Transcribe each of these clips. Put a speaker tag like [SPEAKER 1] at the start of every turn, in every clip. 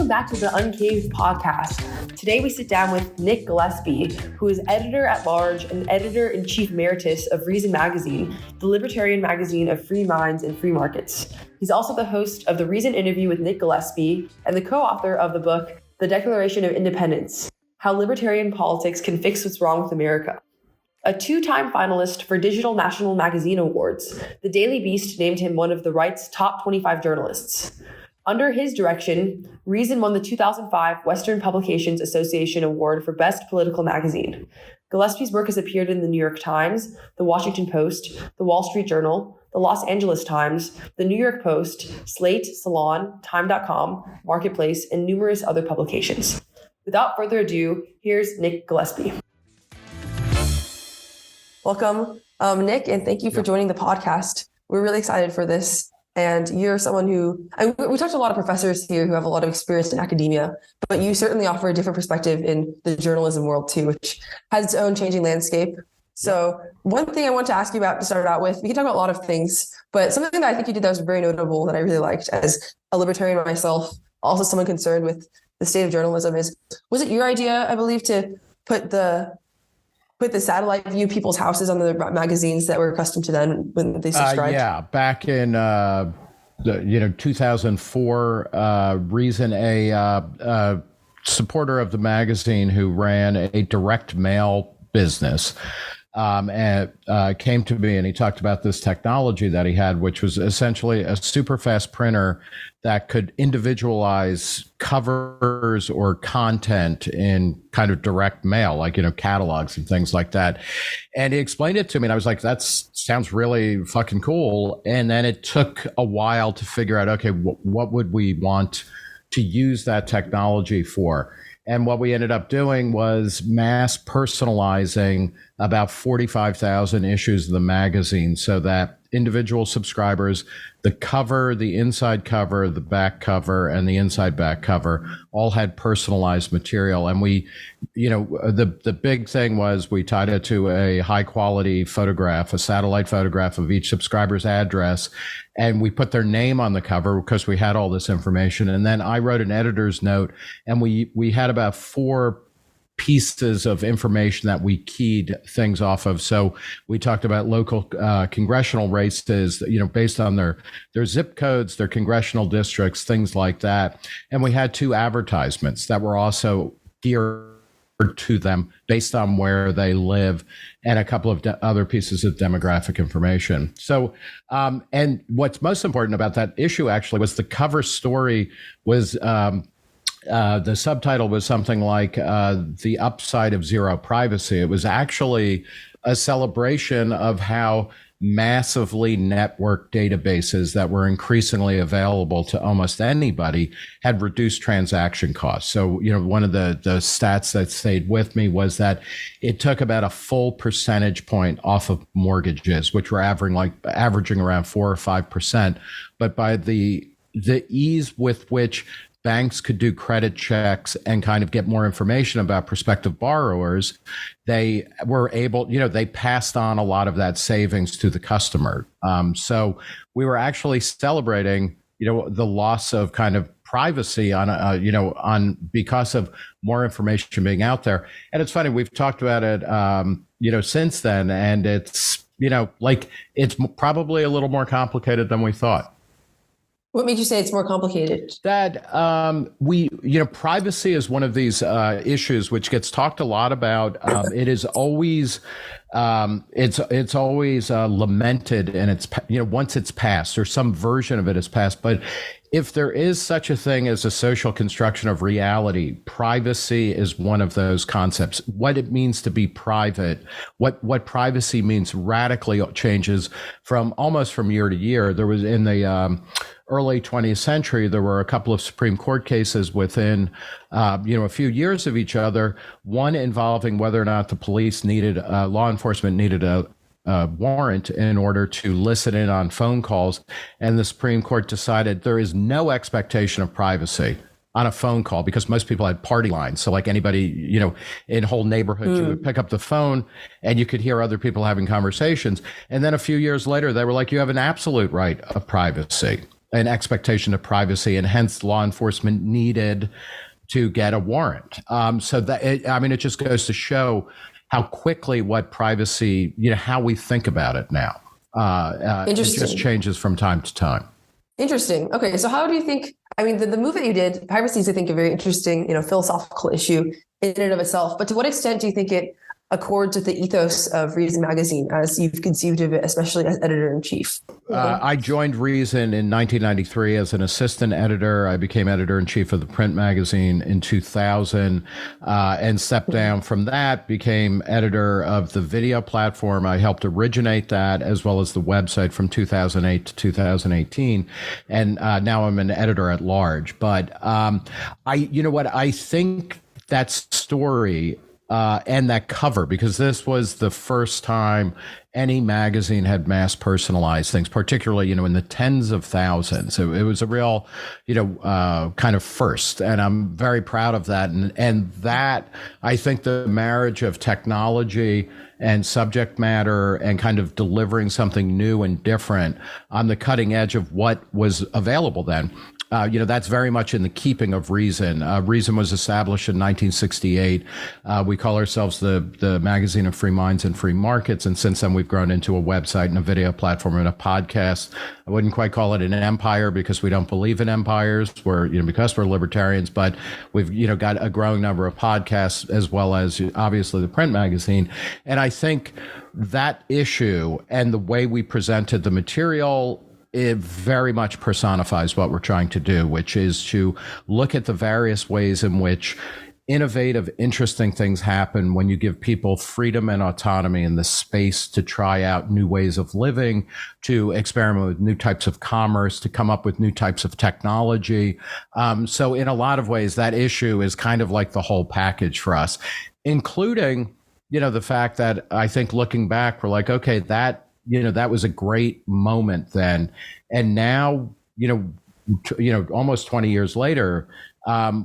[SPEAKER 1] Welcome back to the UNCAVED podcast. Today we sit down with Nick Gillespie, who is editor-at-large and editor-in-chief emeritus of Reason Magazine, the libertarian magazine of free minds and free markets. He's also the host of the Reason Interview with Nick Gillespie and the co-author of the book, The Declaration of Independence: How Libertarian Politics Can Fix What's Wrong with America. A two-time finalist for Digital National Magazine Awards, the Daily Beast named him one of the Right's top 25 journalists. Under his direction, Reason won the 2005 Western Publications Association Award for Best Political Magazine. Gillespie's work has appeared in the New York Times, the Washington Post, the Wall Street Journal, the Los Angeles Times, the New York Post, Slate, Salon, Time.com, Marketplace, and numerous other publications. Without further ado, here's Nick Gillespie. Welcome, Nick, and thank you for joining the podcast. We're really excited for this. And you're someone who, we talked to a lot of professors here who have a lot of experience in academia, but you certainly offer a different perspective in the journalism world too, which has its own changing landscape. So one thing I want to ask you about to start out with, we can talk about a lot of things, but something that I think you did that was very notable that I really liked as a libertarian myself, also someone concerned with the state of journalism was it your idea, I believe, to put the satellite view people's houses on the magazines that we're accustomed to then when they subscribed?
[SPEAKER 2] Yeah, back in 2004, Reason, a supporter of the magazine who ran a direct mail business, and came to me and he talked about this technology that he had, which was essentially a super fast printer that could individualize covers or content in kind of direct mail, like, catalogs and things like that. And he explained it to me and I was like, that sounds really fucking cool. And then it took a while to figure out, okay, what would we want to use that technology for? And what we ended up doing was mass personalizing about 45,000 issues of the magazine so that individual subscribers, the cover, the inside cover, the back cover, and the inside back cover all had personalized material. And we, the big thing was we tied it to a high quality photograph, a satellite photograph of each subscriber's address. And we put their name on the cover because we had all this information. And then I wrote an editor's note and we had about 4 pieces of information that we keyed things off of. So we talked about local congressional races, based on their zip codes, their congressional districts, things like that. And we had 2 advertisements that were also geared to them based on where they live and a couple of other pieces of demographic information. So, and what's most important about that issue actually was the cover story was, the subtitle was something like The Upside of Zero Privacy. It was actually a celebration of how massively networked databases that were increasingly available to almost anybody had reduced transaction costs. So, one of the stats that stayed with me was that it took about a full percentage point off of mortgages, which were averaging around 4 or 5%. But by the ease with which banks could do credit checks and kind of get more information about prospective borrowers, they were able, they passed on a lot of that savings to the customer. So we were actually celebrating, the loss of kind of privacy on because of more information being out there. And it's funny, we've talked about it, since then, and it's, it's probably a little more complicated than we thought.
[SPEAKER 1] What made you say it's more complicated?
[SPEAKER 2] That privacy is one of these issues which gets talked a lot about. It is always it's always lamented, and it's once it's passed or some version of it is passed. But if there is such a thing as a social construction of reality, privacy is one of those concepts. What it means to be private, what privacy means radically changes from year to year. There was in the early 20th century, there were a couple of Supreme Court cases within, a few years of each other, one involving whether or not the police law enforcement needed a warrant in order to listen in on phone calls. And the Supreme Court decided there is no expectation of privacy on a phone call because most people had party lines. So like anybody, in whole neighborhoods, you would pick up the phone and you could hear other people having conversations. And then a few years later, they were like, you have an absolute right of privacy. an expectation of privacy, and hence law enforcement needed to get a warrant. So that it just goes to show how quickly what privacy, how we think about it now. It just changes from time to time.
[SPEAKER 1] Interesting. Okay, so how do you think? The move that you did, privacy is, I think, a very interesting, philosophical issue in and of itself. But to what extent do you think it accords with the ethos of Reason Magazine as you've conceived of it, especially as editor-in-chief?
[SPEAKER 2] I joined Reason in 1993 as an assistant editor. I became editor-in-chief of the print magazine in 2000 and stepped down from that, became editor of the video platform. I helped originate that as well as the website from 2008 to 2018. And now I'm an editor at large. But I think that story and that cover, because this was the first time any magazine had mass personalized things, particularly, in the tens of thousands. It was a real, kind of first. And I'm very proud of that. And that, I think the marriage of technology and subject matter and kind of delivering something new and different on the cutting edge of what was available then. That's very much in the keeping of Reason. Reason was established in 1968. We call ourselves the magazine of free minds and free markets. And since then, we've grown into a website and a video platform and a podcast. I wouldn't quite call it an empire because we don't believe in empires. Because we're libertarians, but we've, got a growing number of podcasts as well as obviously the print magazine. And I think that issue and the way we presented the material, it very much personifies what we're trying to do, which is to look at the various ways in which innovative, interesting things happen when you give people freedom and autonomy and the space to try out new ways of living, to experiment with new types of commerce, to come up with new types of technology. So in a lot of ways, that issue is kind of like the whole package for us, including, the fact that I think looking back, we're like, okay, that was a great moment then. And now, almost 20 years later,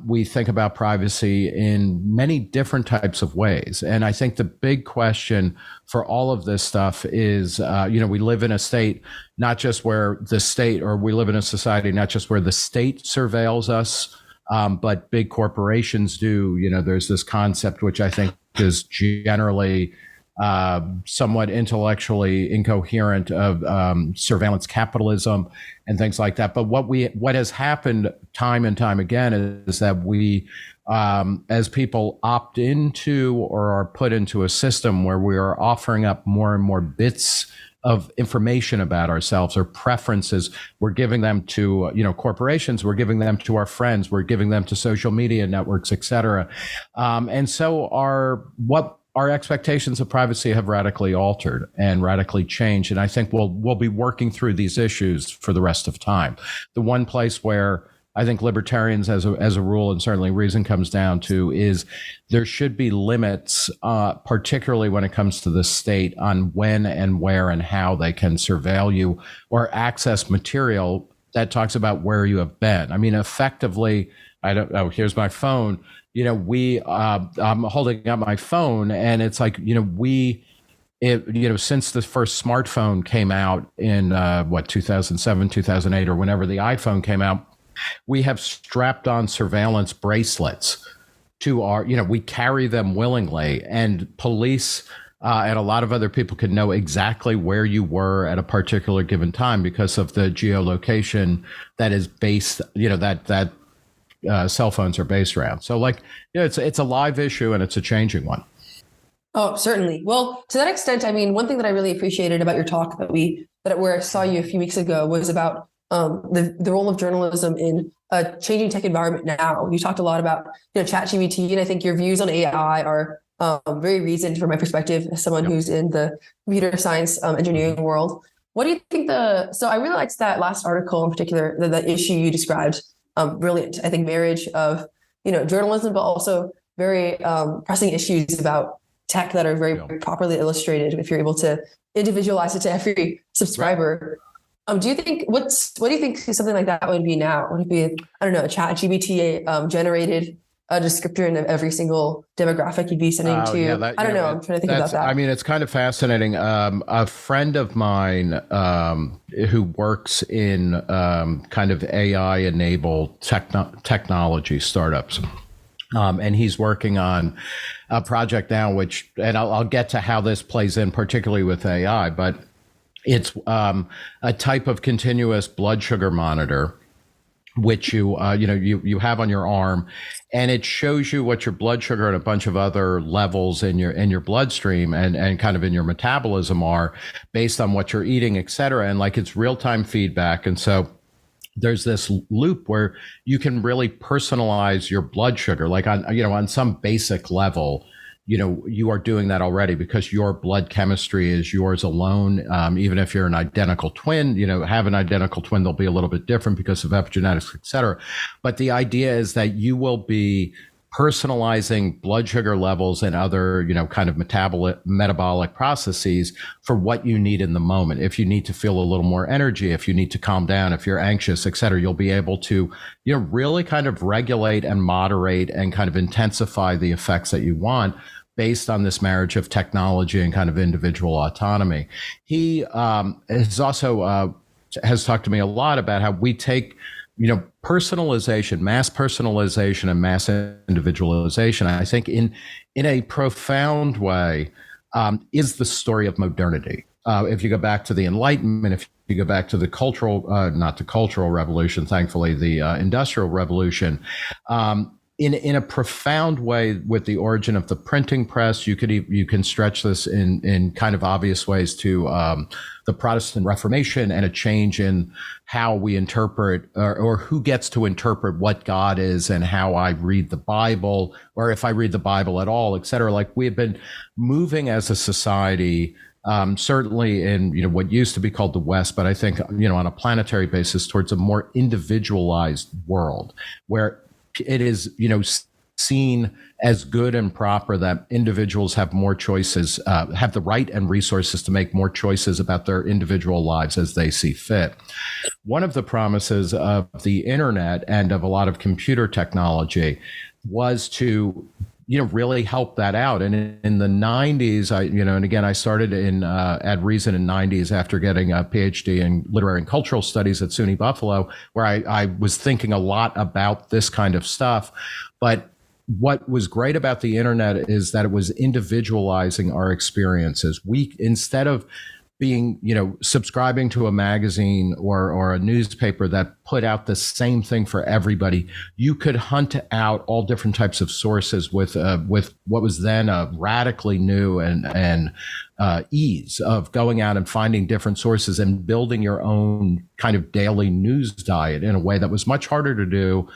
[SPEAKER 2] we think about privacy in many different types of ways. And I think the big question for all of this stuff is, we live in a state, not just where the state, or we live in a society, not just where the state surveils us, but big corporations do. There's this concept, which I think is generally somewhat intellectually incoherent, of surveillance capitalism and things like that. But what has happened time and time again is that we, as people opt into or are put into a system where we are offering up more and more bits of information about ourselves or preferences, we're giving them to corporations, we're giving them to our friends, we're giving them to social media networks, et cetera. And so our expectations of privacy have radically altered and radically changed. And I think we'll be working through these issues for the rest of time. The one place where I think libertarians as a rule, and certainly Reason comes down to, is there should be limits, particularly when it comes to the state, on when and where and how they can surveil you or access material that talks about where you have been. Effectively, here's my phone. I'm holding up my phone, and it's like, since the first smartphone came out in 2007, 2008, or whenever the iPhone came out, we have strapped on surveillance bracelets to we carry them willingly, and police and a lot of other people can know exactly where you were at a particular given time because of the geolocation that is based, that cell phones are based around. So it's a live issue, and it's a changing one.
[SPEAKER 1] Oh, certainly. Well, to that extent, one thing that I really appreciated about your talk where I saw you a few weeks ago was about the role of journalism in a changing tech environment now. You talked a lot about ChatGPT, and I think your views on AI are very reasoned from my perspective as someone who's in the computer science engineering world. What do you think so I really liked that last article in particular, the issue you described. Brilliant. I think marriage of, journalism, but also very pressing issues about tech that are very properly illustrated if you're able to individualize it to every subscriber. Right. Do you think what do you think something like that would be now? Would it be, I don't know, a ChatGPT generated a descriptor in every single demographic you'd be sending to?
[SPEAKER 2] Yeah,
[SPEAKER 1] I don't know. I'm trying to think about that.
[SPEAKER 2] I mean, it's kind of fascinating. A friend of mine who works in kind of AI-enabled technology startups, and he's working on a project now, and I'll get to how this plays in, particularly with AI, but it's a type of continuous blood sugar monitor, which you have on your arm, and it shows you what your blood sugar and a bunch of other levels in your bloodstream and kind of in your metabolism are based on what you're eating, et cetera. And like, it's real-time feedback. And so there's this loop where you can really personalize your blood sugar, like on some basic level. You are doing that already because your blood chemistry is yours alone. Even if you're an identical twin, have an identical twin, they'll be a little bit different because of epigenetics, et cetera. But the idea is that you will be personalizing blood sugar levels and other, kind of metabolic processes for what you need in the moment. If you need to feel a little more energy, if you need to calm down, if you're anxious, et cetera, you'll be able to, really kind of regulate and moderate and kind of intensify the effects that you want based on this marriage of technology and kind of individual autonomy. He has also has talked to me a lot about how we take personalization, mass personalization and mass individualization, I think in a profound way, is the story of modernity. If you go back to the Enlightenment, if you go back to the not the cultural revolution, thankfully, the Industrial Revolution, in a profound way, with the origin of the printing press, you can stretch this in kind of obvious ways to the Protestant Reformation and a change in how we interpret or who gets to interpret what God is and how I read the Bible, or if I read the Bible at all, et cetera. Like, we have been moving as a society, certainly in what used to be called the West, but I think on a planetary basis, towards a more individualized world where it is seen as good and proper that individuals have more choices, have the right and resources to make more choices about their individual lives as they see fit. One of the promises of the internet and of a lot of computer technology was to really help that out. And in the 90s, and again, I started at Reason in 90s after getting a PhD in literary and cultural studies at SUNY Buffalo, where I was thinking a lot about this kind of stuff. But what was great about the internet is that it was individualizing our experiences. Instead of being, subscribing to a magazine or a newspaper that put out the same thing for everybody, you could hunt out all different types of sources with what was then a radically new and ease of going out and finding different sources and building your own kind of daily news diet in a way that was much harder to do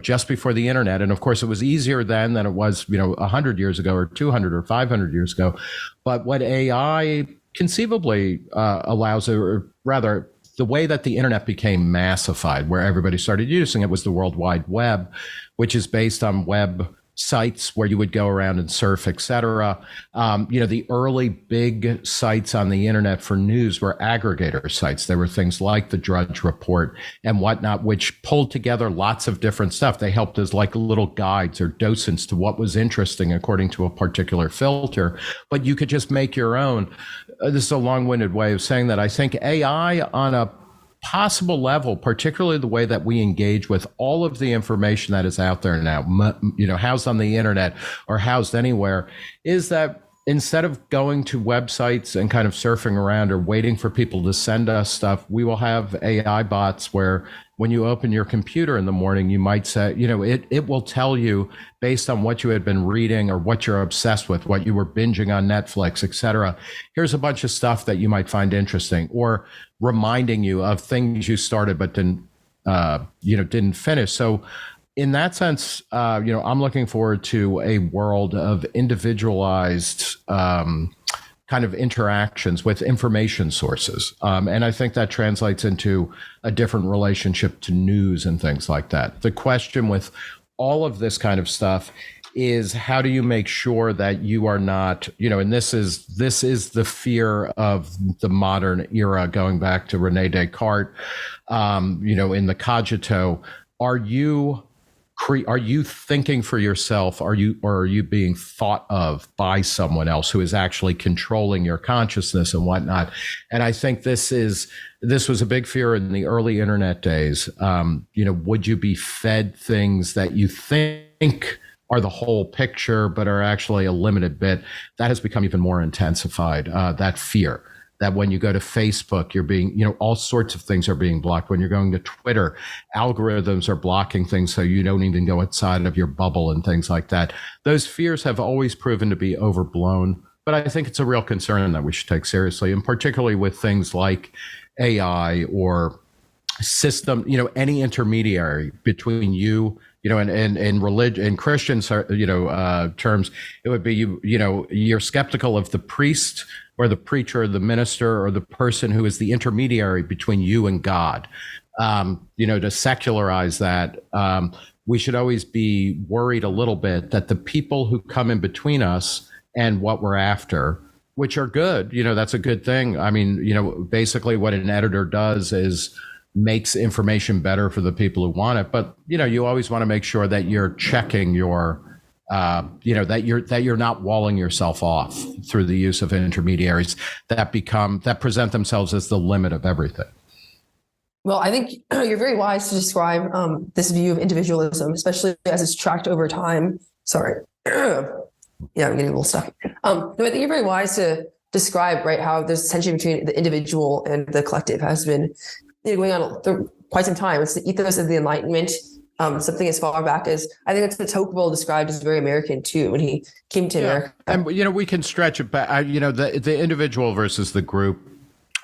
[SPEAKER 2] just before the internet. And of course, it was easier then than it was, 100 years ago or 200 or 500 years ago. But what AI conceivably allows, or rather, the way that the internet became massified, where everybody started using it, was the World Wide Web, which is based on web sites where you would go around and surf, et cetera. The early big sites on the internet for news were aggregator sites. There were things like the Drudge Report and whatnot, which pulled together lots of different stuff. They helped as like little guides or docents to what was interesting according to a particular filter, but you could just make your own. This is a long-winded way of saying that I think AI on a possible level, particularly the way that we engage with all of the information that is out there now, housed on the internet or housed anywhere, is that instead of going to websites and kind of surfing around or waiting for people to send us stuff, we will have AI bots where when you open your computer in the morning, you might say, it will tell you based on what you had been reading or what you're obsessed with, what you were binging on Netflix, et cetera. Here's a bunch of stuff that you might find interesting, or reminding you of things you started but didn't finish. So in that sense, I'm looking forward to a world of individualized kind of interactions with information sources. And I think that translates into a different relationship to news and things like that. The question with all of this kind of stuff is, how do you make sure that you are not, and this is the fear of the modern era, going back to Rene Descartes, in the Cogito. Are you are you thinking for yourself? Or are you being thought of by someone else who is actually controlling your consciousness and whatnot? And I think this was a big fear in the early internet days. Would you be fed things that you think are the whole picture, but are actually a limited bit? That has become even more intensified, that fear. That when you go to Facebook, you're being, all sorts of things are being blocked. When you're going to Twitter, algorithms are blocking things so you don't even go outside of your bubble and things like that. Those fears have always proven to be overblown, but I think it's a real concern that we should take seriously, and particularly with things like AI or system, any intermediary between you, and religion, in Christian, terms, it would be, you're skeptical of the priest or the preacher or the minister or the person who is the intermediary between you and God. To secularize that, we should always be worried a little bit that the people who come in between us and what we're after, which are good, that's a good thing. I mean, basically what an editor does is makes information better for the people who want it. But, you always want to make sure that you're checking your, that you're not walling yourself off through the use of intermediaries that present themselves as the limit of everything.
[SPEAKER 1] Well, I think you're very wise to describe this view of individualism, especially as it's tracked over time. Sorry. Yeah, I'm getting a little stuck. No, I think you're very wise to describe, right, how there's tension between the individual and the collective has been going on for quite some time. It's the ethos of the Enlightenment. Something as far back as, I think that's what Tocqueville described as very American too when he came to America.
[SPEAKER 2] And we can stretch it back. The individual versus the group,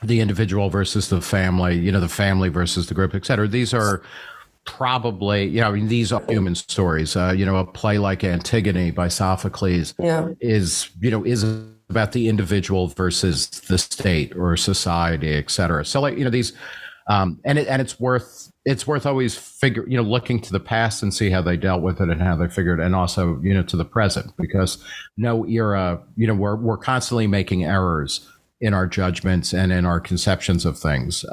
[SPEAKER 2] the individual versus the family, the family versus the group, et cetera. These are probably, these are human stories. A play like Antigone by Sophocles is about the individual versus the state or society, et cetera. So these, it's worth always looking to the past and see how they dealt with it and how they figured, and also, to the present, because no era, we're constantly making errors in our judgments and in our conceptions of things.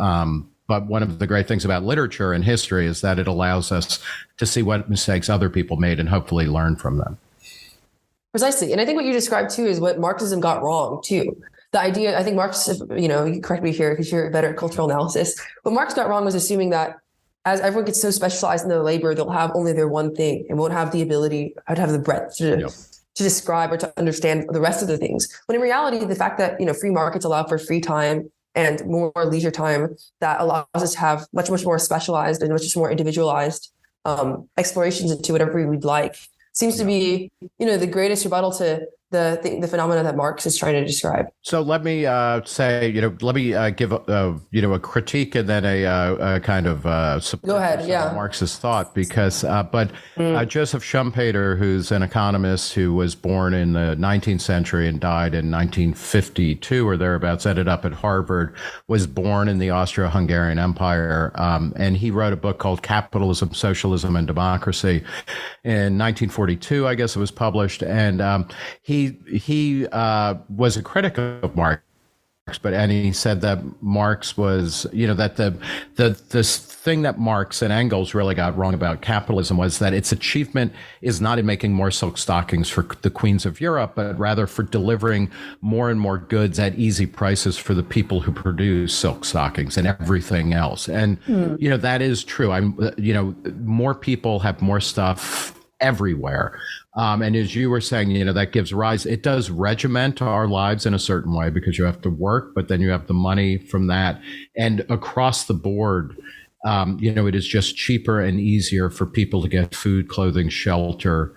[SPEAKER 2] But one of the great things about literature and history is that it allows us to see what mistakes other people made and hopefully learn from them.
[SPEAKER 1] Precisely. And I think what you described too is what Marxism got wrong too. The idea, I think Marx, you can correct me here because you're better at cultural analysis. What Marx got wrong was assuming that as everyone gets so specialized in their labor, they'll have only their one thing and won't have the ability, I'd have the breadth to describe or to understand the rest of the things. When in reality, the fact that, free markets allow for free time and more leisure time, that allows us to have much more specialized and much more individualized explorations into whatever we'd like, seems to be, the greatest rebuttal to the phenomena that Marx is trying to describe.
[SPEAKER 2] So let me say, let me give a critique and then a kind of support.
[SPEAKER 1] Go ahead, yeah.
[SPEAKER 2] Marx's thought, because Joseph Schumpeter, who's an economist who was born in the 19th century and died in 1952 or thereabouts, ended up at Harvard, was born in the Austro-Hungarian Empire, and he wrote a book called Capitalism, Socialism, and Democracy in 1942, I guess it was published, and he was a critic of Marx, and he said that Marx was, that the thing that Marx and Engels really got wrong about capitalism was that its achievement is not in making more silk stockings for the queens of Europe, but rather for delivering more and more goods at easy prices for the people who produce silk stockings and everything else. And, that is true. More people have more stuff everywhere. And as you were saying, that gives rise, it does regiment our lives in a certain way because you have to work, but then you have the money from that. And across the board, it is just cheaper and easier for people to get food, clothing, shelter,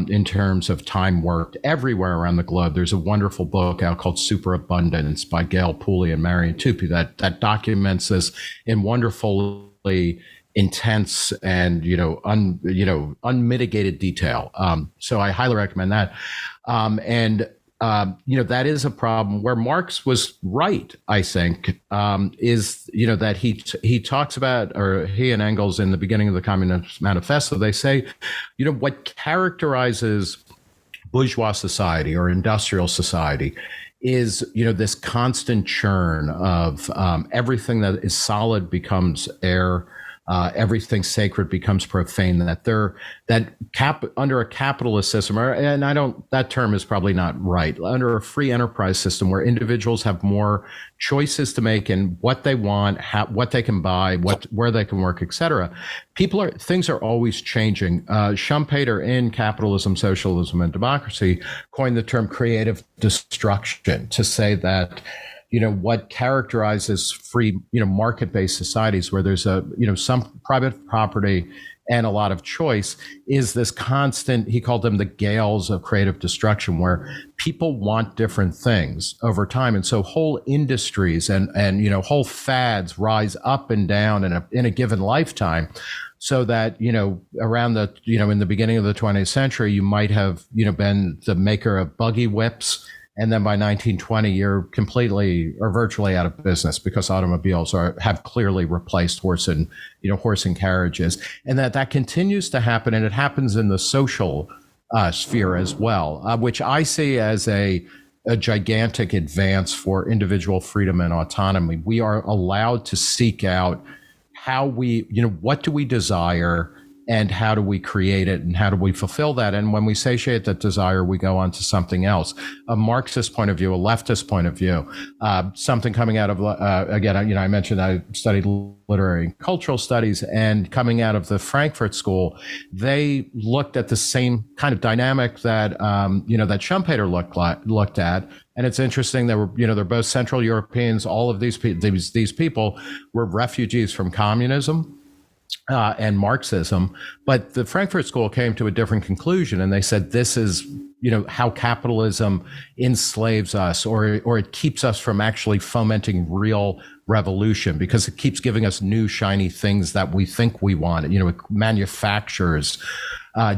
[SPEAKER 2] in terms of time worked everywhere around the globe. There's a wonderful book out called Superabundance by Gail Pooley and Marion Tupy that documents this in wonderfully intense and unmitigated detail. So I highly recommend that. That is a problem where Marx was right, I think, is that he talks about, or he and Engels in the beginning of the Communist Manifesto, they say, what characterizes bourgeois society or industrial society is, this constant churn of everything that is solid becomes air. everything sacred becomes profane, under a capitalist system, that term is probably not right, under a free enterprise system where individuals have more choices to make in what they want, what they can buy, where they can work, etc. Things are always changing. Schumpeter in Capitalism, Socialism, and Democracy coined the term creative destruction to say that, what characterizes free, market-based societies where there's some private property and a lot of choice is this constant, he called them the gales of creative destruction, where people want different things over time. And so whole industries and whole fads rise up and down in a given lifetime. So that, around in the beginning of the 20th century, you might have, been the maker of buggy whips. And then by 1920, you're completely or virtually out of business because automobiles have clearly replaced horse and carriages. And that continues to happen. And it happens in the social sphere as well, which I see as a gigantic advance for individual freedom and autonomy. We are allowed to seek out what do we desire and how do we create it and how do we fulfill that? And when we satiate that desire, we go on to something else. A Marxist point of view, a leftist point of view, something coming out of, again, I mentioned I studied literary and cultural studies, and coming out of the Frankfurt School, they looked at the same kind of dynamic that, that Schumpeter looked at. And it's interesting that they're both Central Europeans. All of these people were refugees from communism and Marxism, but the Frankfurt School came to a different conclusion, and they said this is how capitalism enslaves us, or it keeps us from actually fomenting real revolution because it keeps giving us new shiny things that we think we want. It manufactures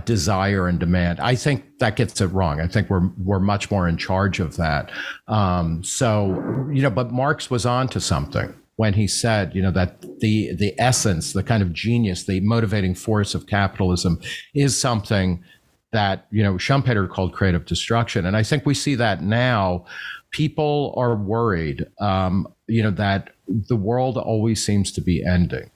[SPEAKER 2] desire and demand. I think that gets it wrong. I think we're much more in charge of that. But Marx was on to something when he said, that the essence, the kind of genius, the motivating force of capitalism is something that, Schumpeter called creative destruction. And I think we see that now. People are worried, that the world always seems to be ending.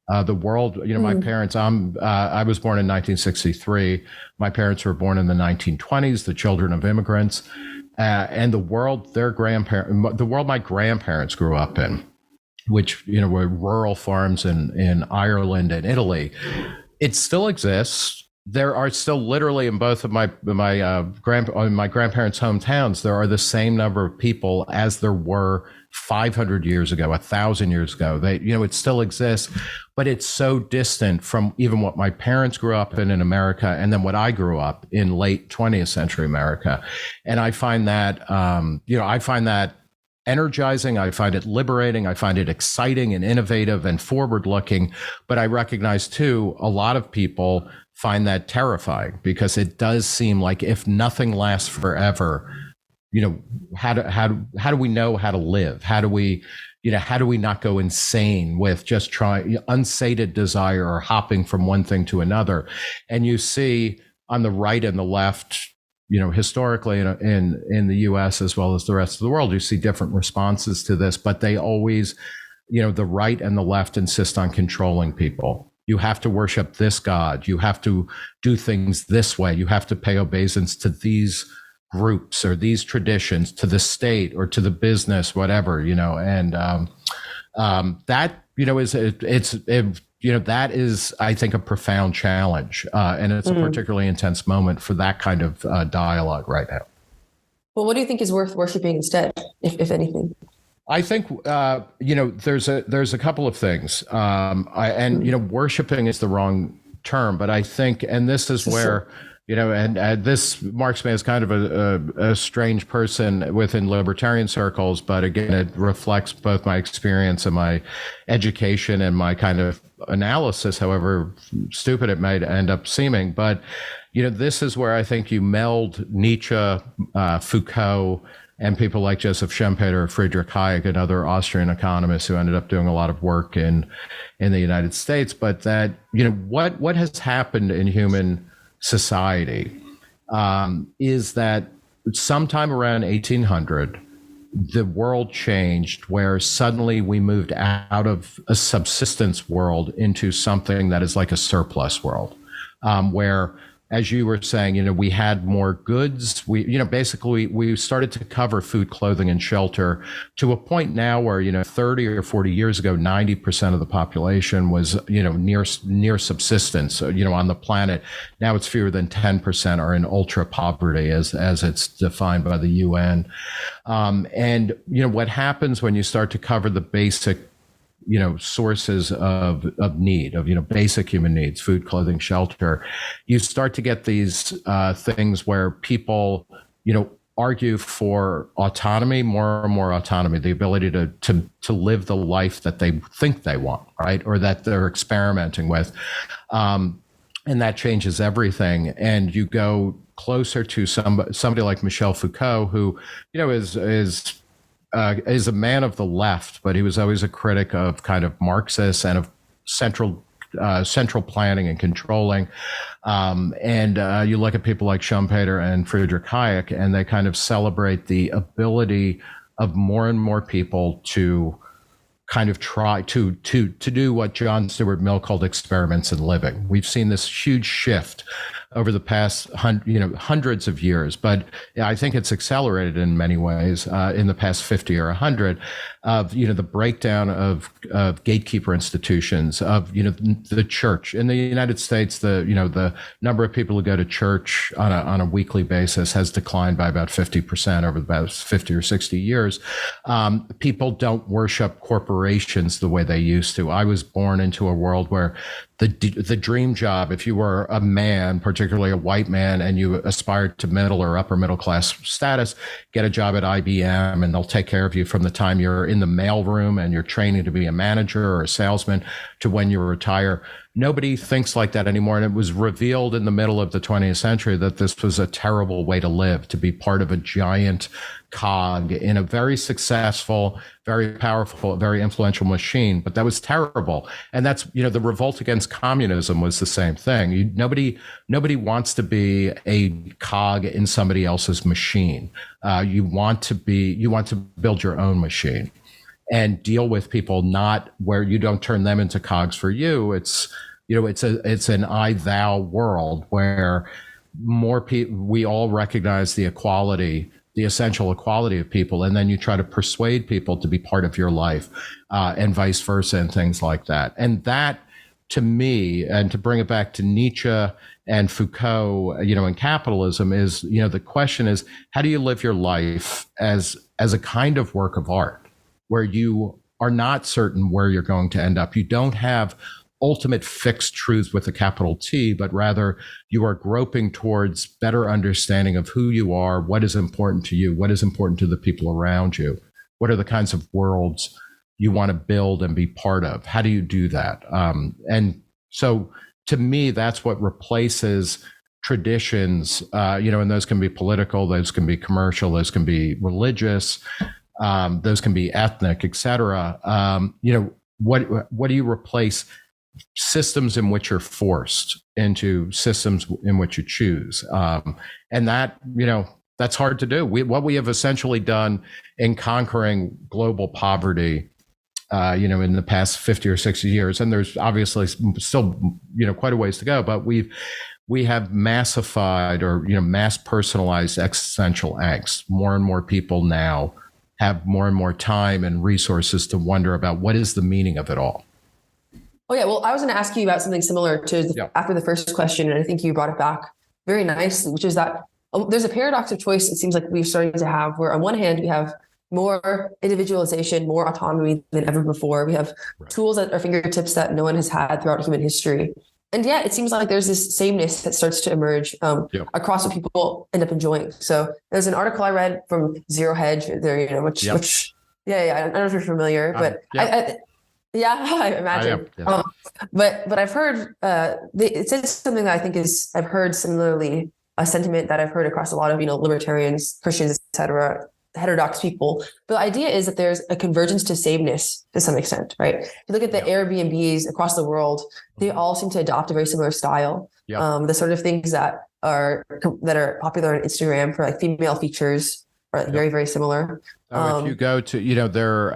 [SPEAKER 2] The world, my parents, I was born in 1963. My parents were born in the 1920s, the children of immigrants. And the world my grandparents grew up in, which were rural farms in Ireland and Italy, it still exists. There are still literally in both of my grandparents' hometowns, there are the same number of people as there were 500 years ago, 1,000 years ago. It still exists, but it's so distant from even what my parents grew up in America, and then what I grew up in late 20th century America. And I find that, energizing. I find it liberating. I find it exciting and innovative and forward looking. But I recognize too, a lot of people find that terrifying because it does seem like if nothing lasts forever, how do we know how to live? How do we not go insane with just unsated desire or hopping from one thing to another? And you see on the right and the left, historically in the US as well as the rest of the world, you see different responses to this, but they always, the right and the left insist on controlling people. You have to worship this God. You have to do things this way. You have to pay obeisance to these groups or these traditions, to the state or to the business, whatever, and that, that is, I think, a profound challenge, and it's a particularly intense moment for that kind of dialogue right now.
[SPEAKER 1] Well, what do you think is worth worshiping instead, if anything?
[SPEAKER 2] I think there's a couple of things, worshiping is the wrong term, but I think, and this is where. And this marks me as kind of a strange person within libertarian circles, but again, it reflects both my experience and my education and my kind of analysis, however stupid it might end up seeming. But, this is where I think you meld Nietzsche, Foucault, and people like Joseph Schumpeter, Friedrich Hayek, and other Austrian economists who ended up doing a lot of work in the United States. But that, what has happened in human society is that sometime around 1800, the world changed, where suddenly we moved out of a subsistence world into something that is like a surplus world, where, as you were saying, we had more goods. Basically we started to cover food, clothing, and shelter to a point now where, 30 or 40 years ago, 90% of the population was, near subsistence, on the planet. Now it's fewer than 10% are in ultra poverty as it's defined by the UN. And what happens when you start to cover the basic sources of need, of basic human needs, food, clothing, shelter, you start to get these things where people, argue for autonomy, more and more autonomy, the ability to live the life that they think they want, right? Or that they're experimenting with. And that changes everything. And you go closer to somebody like Michel Foucault, who, is a man of the left, but he was always a critic of kind of Marxists and of central planning and controlling. And you look at people like Schumpeter and Friedrich Hayek, and they kind of celebrate the ability of more and more people to kind of try to do what John Stuart Mill called experiments in living. We've seen this huge shift over the past hundreds of years, but I think it's accelerated in many ways in the past 50 or 100 of the breakdown of gatekeeper institutions, of the church in the United States. The number of people who go to church on a weekly basis has declined by about 50% over the past 50 or 60 years. People don't worship corporations the way they used to. I was born into a world where the dream job, if you were a man, particularly a white man, and you aspired to middle or upper middle class status, get a job at IBM, and they'll take care of you from the time you're in the mailroom and you're training to be a manager or a salesman to when you retire. Nobody thinks like that anymore. And it was revealed in the middle of the 20th century that this was a terrible way to live, to be part of a giant cog in a very successful, very powerful, very influential machine. But that was terrible. And that's, the revolt against communism was the same thing. Nobody wants to be a cog in somebody else's machine. You want to build your own machine and deal with people, not where you don't turn them into cogs for you. It's an I thou world where more people, we all recognize the equality, the essential equality of people, and then you try to persuade people to be part of your life, and vice versa, and things like that. And that, to me, and to bring it back to Nietzsche and Foucault, in capitalism, is, the question is, how do you live your life as a kind of work of art, where you are not certain where you're going to end up? You don't have ultimate fixed truths with a capital T, but rather you are groping towards better understanding of who you are, what is important to you, what is important to the people around you, what are the kinds of worlds you want to build and be part of. How do you do that? And so to me, that's what replaces traditions, and those can be political, those can be commercial, those can be religious, those can be ethnic, et cetera. What do you replace? Systems in which you're forced into systems in which you choose. And that, that's hard to do. What we have essentially done in conquering global poverty, in the past 50 or 60 years, and there's obviously still, quite a ways to go, but we have massified or, mass personalized existential angst. More and more people now have more and more time and resources to wonder about what is the meaning of it all.
[SPEAKER 1] Oh, yeah. Well, I was going to ask you about something similar to after the first question, and I think you brought it back very nicely, which is that there's a paradox of choice it seems like we're starting to have, where on one hand, we have more individualization, more autonomy than ever before. We have tools at our fingertips that no one has had throughout human history. And yet it seems like there's this sameness that starts to emerge across what people end up enjoying. So there's an article I read from Zero Hedge there, which I don't know if you're familiar, but I imagine. But I've heard it says something that I think I've heard similarly, a sentiment that I've heard across a lot of libertarians, Christians, etc., heterodox people. But the idea is that there's a convergence to sameness to some extent, right? If you look at the Airbnbs across the world, they all seem to adopt a very similar style. The sort of things that are popular on Instagram for like female features, Right. Very, very similar.
[SPEAKER 2] If you go to, there,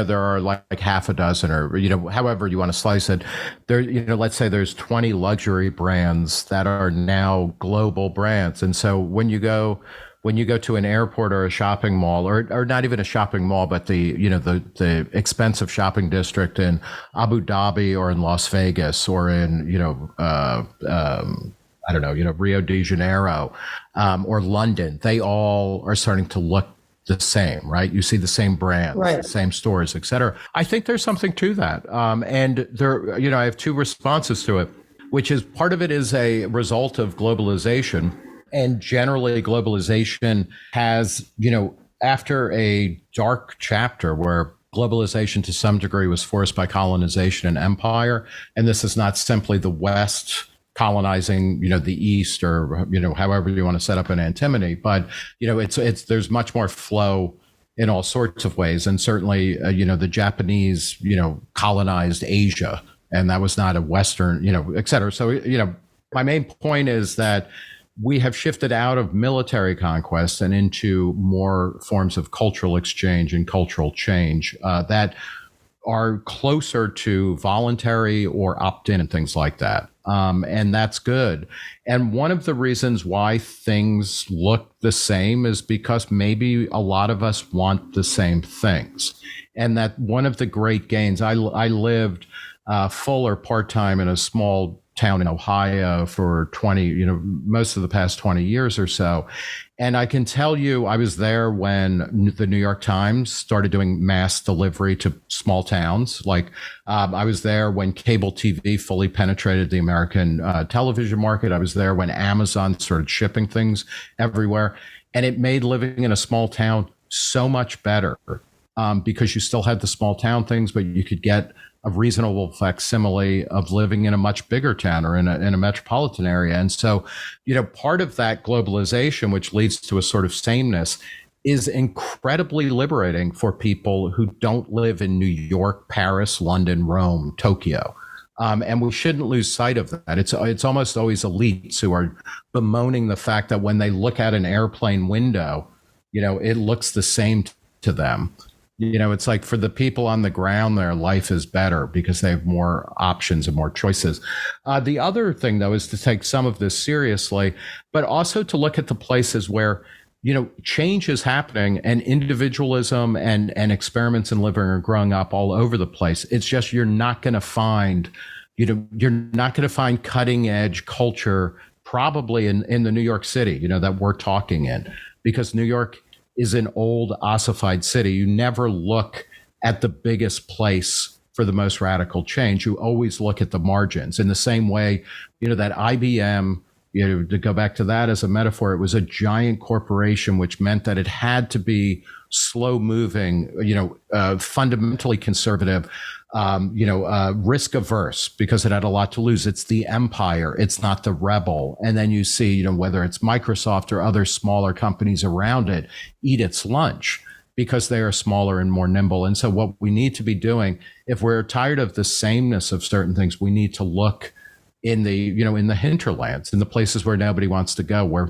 [SPEAKER 2] there are like half a dozen or, however you want to slice it there, let's say there's 20 luxury brands that are now global brands. And so when you go to an airport or a shopping mall or not even a shopping mall, but the expensive shopping district in Abu Dhabi or in Las Vegas or in, I don't know, Rio de Janeiro or London, they all are starting to look the same, right? You see the same brands, right, the same stores, et cetera. I think there's something to that. And there, I have two responses to it, which is part of it is a result of globalization. And generally globalization has, after a dark chapter where globalization to some degree was forced by colonization and empire, and this is not simply the West colonizing, the East or, however you want to set up an antinomy, but, it's there's much more flow in all sorts of ways. And certainly, the Japanese, colonized Asia, and that was not a Western, et cetera. So, my main point is that we have shifted out of military conquest and into more forms of cultural exchange and cultural change that are closer to voluntary or opt-in and things like that. And that's good. And one of the reasons why things look the same is because maybe a lot of us want the same things. And that one of the great gains, I lived full or part-time in a small town in Ohio for 20, most of the past 20 years or so. And I can tell you, I was there when the New York Times started doing mass delivery to small towns. Like I was there when cable TV fully penetrated the American television market. I was there when Amazon started shipping things everywhere. And it made living in a small town so much better because you still had the small town things, but you could get a reasonable facsimile of living in a much bigger town or in a metropolitan area. And so, part of that globalization, which leads to a sort of sameness, is incredibly liberating for people who don't live in New York, Paris, London, Rome, Tokyo. And we shouldn't lose sight of that. It's almost always elites who are bemoaning the fact that when they look at an airplane window, it looks the same to them. It's like for the people on the ground, their life is better because they have more options and more choices. The other thing, though, is to take some of this seriously, but also to look at the places where, change is happening and individualism and experiments in living are growing up all over the place. It's just you're not going to find, cutting edge culture probably in the New York City, that we're talking in, because New York is an old ossified city. You never look at the biggest place for the most radical change. You always look at the margins in the same way, that IBM, to go back to that as a metaphor, it was a giant corporation, which meant that it had to be slow moving, fundamentally conservative, risk averse because it had a lot to lose. It's the empire. It's not the rebel. And then you see, whether it's Microsoft or other smaller companies around it eat its lunch because they are smaller and more nimble. And so what we need to be doing, if we're tired of the sameness of certain things, we need to look in the, in the hinterlands, in the places where nobody wants to go, where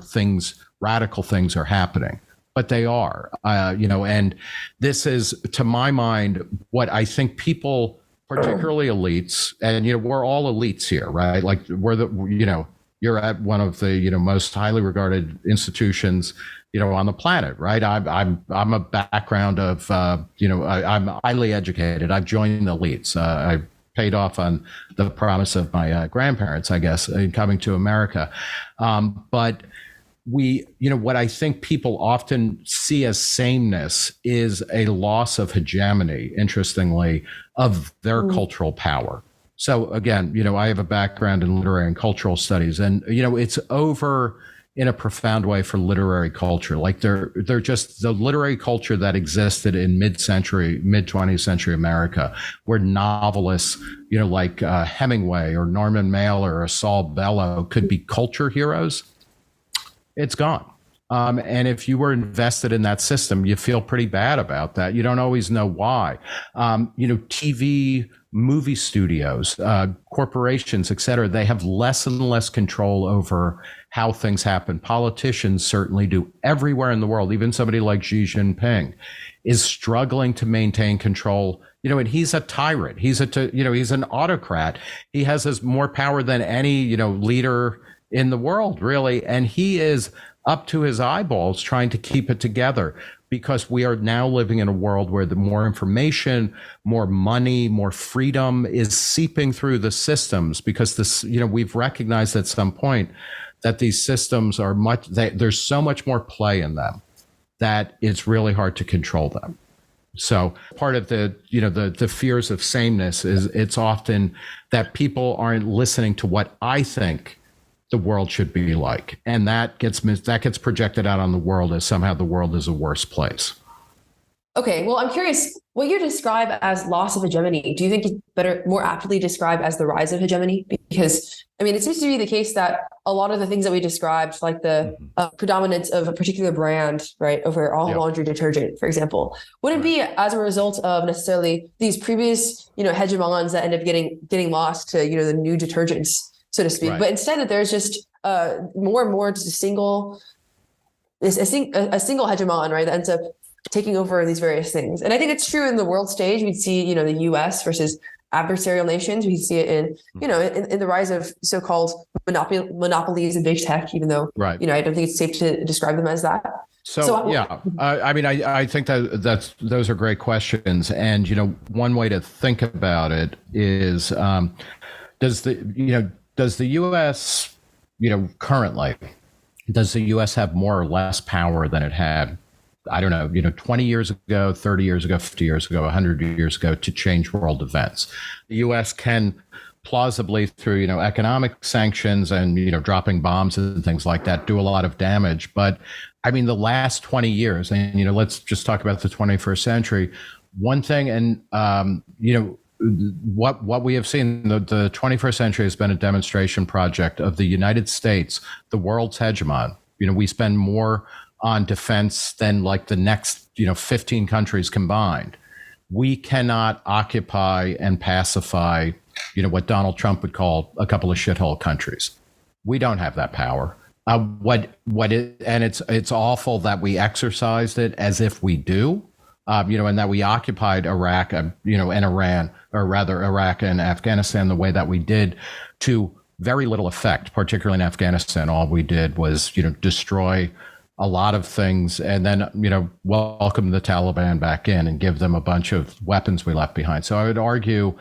[SPEAKER 2] radical things are happening. But they are, and this is, to my mind, what I think people, particularly elites, and, we're all elites here, right? Like we're you're at one of the, most highly regarded institutions, on the planet, right? I'm a background of, I'm highly educated. I've joined the elites. I paid off on the promise of my grandparents, I guess, in coming to America. But what I think people often see as sameness is a loss of hegemony, interestingly, of their cultural power. So again, I have a background in literary and cultural studies, and, it's over in a profound way for literary culture. Like they're just the literary culture that existed in mid 20th century America, where novelists, like Hemingway or Norman Mailer or Saul Bellow could be culture heroes. It's gone. And if you were invested in that system, you feel pretty bad about that. You don't always know why. TV, movie studios, corporations, et cetera, they have less and less control over how things happen. Politicians certainly do everywhere in the world. Even somebody like Xi Jinping is struggling to maintain control. And he's a tyrant. He's an autocrat. He has more power than any, leader in the world, really. And he is up to his eyeballs trying to keep it together, because we are now living in a world where the more information, more money, more freedom is seeping through the systems, because we've recognized at some point that these systems are there's so much more play in them that it's really hard to control them. So part of the fears of sameness is it's often that people aren't listening to what I think the world should be like, and that gets projected out on the world as somehow the world is a worse place.
[SPEAKER 1] Okay, well, I'm curious, what you describe as loss of hegemony, do you think it's more aptly described as the rise of hegemony? Because, it seems to be the case that a lot of the things that we described, like the predominance of a particular brand, right, over all laundry detergent, for example, wouldn't be as a result of necessarily these previous, hegemons that end up getting lost to, the new detergents, so to speak. Right. But instead that there's just more and more just a single hegemon, right, that ends up taking over these various things. And I think it's true in the world stage. We'd see, the US versus adversarial nations. We see it in the rise of so-called monopolies in big tech, even though, I don't think it's safe to describe them as that.
[SPEAKER 2] I think those are great questions. And, one way to think about it is, does the U.S., currently, does the U.S. have more or less power than it had, 20 years ago, 30 years ago, 50 years ago, 100 years ago to change world events? The U.S. can plausibly, through, economic sanctions and, dropping bombs and things like that, do a lot of damage. But the last 20 years, and, let's just talk about the 21st century. One thing, and, what we have seen, the 21st century has been a demonstration project of the United States, the world's hegemon. We spend more on defense than like the next, 15 countries combined. We cannot occupy and pacify, what Donald Trump would call a couple of shithole countries. We don't have that power. It's awful that we exercised it as if we do. And that we occupied Iraq, and Iran, or rather Iraq and Afghanistan the way that we did, to very little effect, particularly in Afghanistan. All we did was, destroy a lot of things and then, welcome the Taliban back in and give them a bunch of weapons we left behind. So I would argue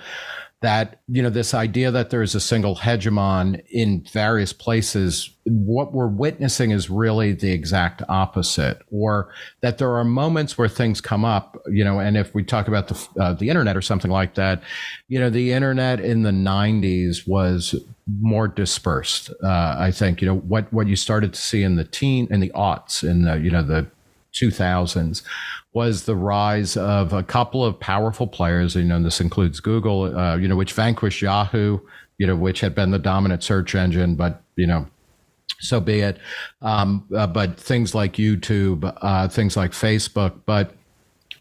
[SPEAKER 2] that, this idea that there is a single hegemon in various places, what we're witnessing is really the exact opposite, or that there are moments where things come up, and if we talk about the internet or something like that, the internet in the 90s was more dispersed. I think, what you started to see in the aughts, in the 2000s, was the rise of a couple of powerful players. This includes Google, which vanquished Yahoo, which had been the dominant search engine, but, so be it. But things like YouTube, things like Facebook, but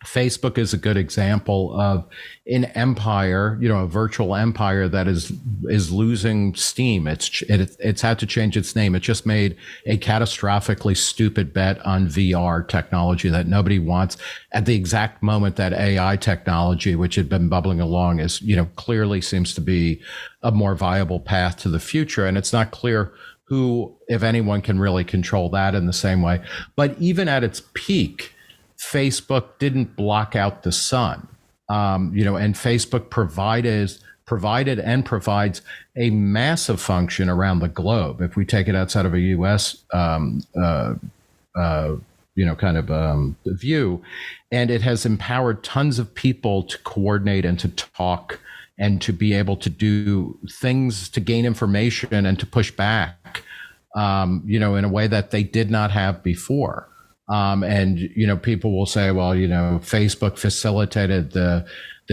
[SPEAKER 2] Facebook is a good example of an empire, a virtual empire that is losing steam. It's had to change its name. It just made a catastrophically stupid bet on VR technology that nobody wants at the exact moment that AI technology, which had been bubbling along, is, clearly seems to be a more viable path to the future. And it's not clear who, if anyone, can really control that in the same way. But even at its peak, Facebook didn't block out the sun, and Facebook provided and provides a massive function around the globe. If we take it outside of a U.S. View, and it has empowered tons of people to coordinate and to talk and to be able to do things, to gain information and to push back, in a way that they did not have before. And people will say, well, Facebook facilitated the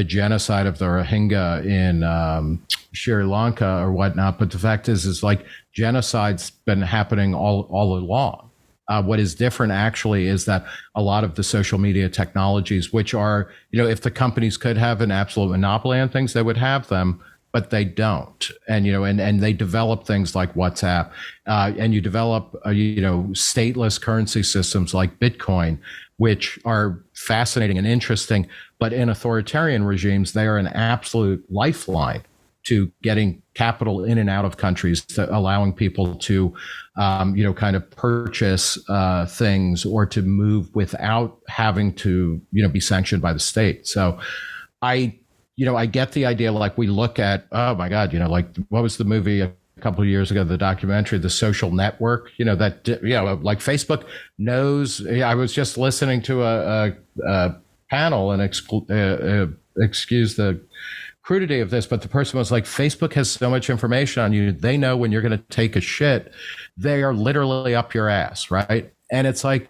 [SPEAKER 2] genocide of the Rohingya in Sri Lanka or whatnot. But the fact is like genocide's been happening all along. What is different actually is that a lot of the social media technologies, which are, if the companies could have an absolute monopoly on things, they would have them, but they don't. And, and they develop things like WhatsApp, and you develop, stateless currency systems like Bitcoin, which are fascinating and interesting, but in authoritarian regimes, they are an absolute lifeline to getting capital in and out of countries, to allowing people to, kind of purchase things or to move without having to, be sanctioned by the state. So I get the idea, like we look at, oh my God, like what was the movie a couple of years ago, the documentary, The Social Network, like Facebook knows. I was just listening to a panel, and excuse the crudity of this, but the person was like, Facebook has so much information on you. They know when you're going to take a shit. They are literally up your ass, right? And it's like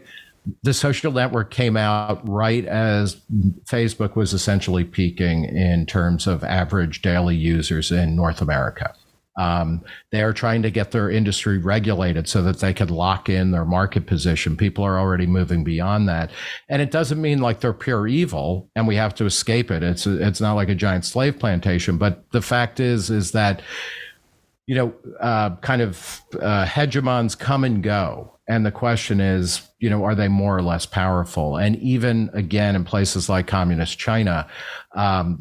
[SPEAKER 2] the social network came out right as Facebook was essentially peaking in terms of average daily users in North America. They are trying to get their industry regulated so that they could lock in their market position. People are already moving beyond that. And it doesn't mean like they're pure evil and we have to escape it. It's not like a giant slave plantation. But the fact is that, hegemons come and go. And the question is, are they more or less powerful? And even again, in places like communist China,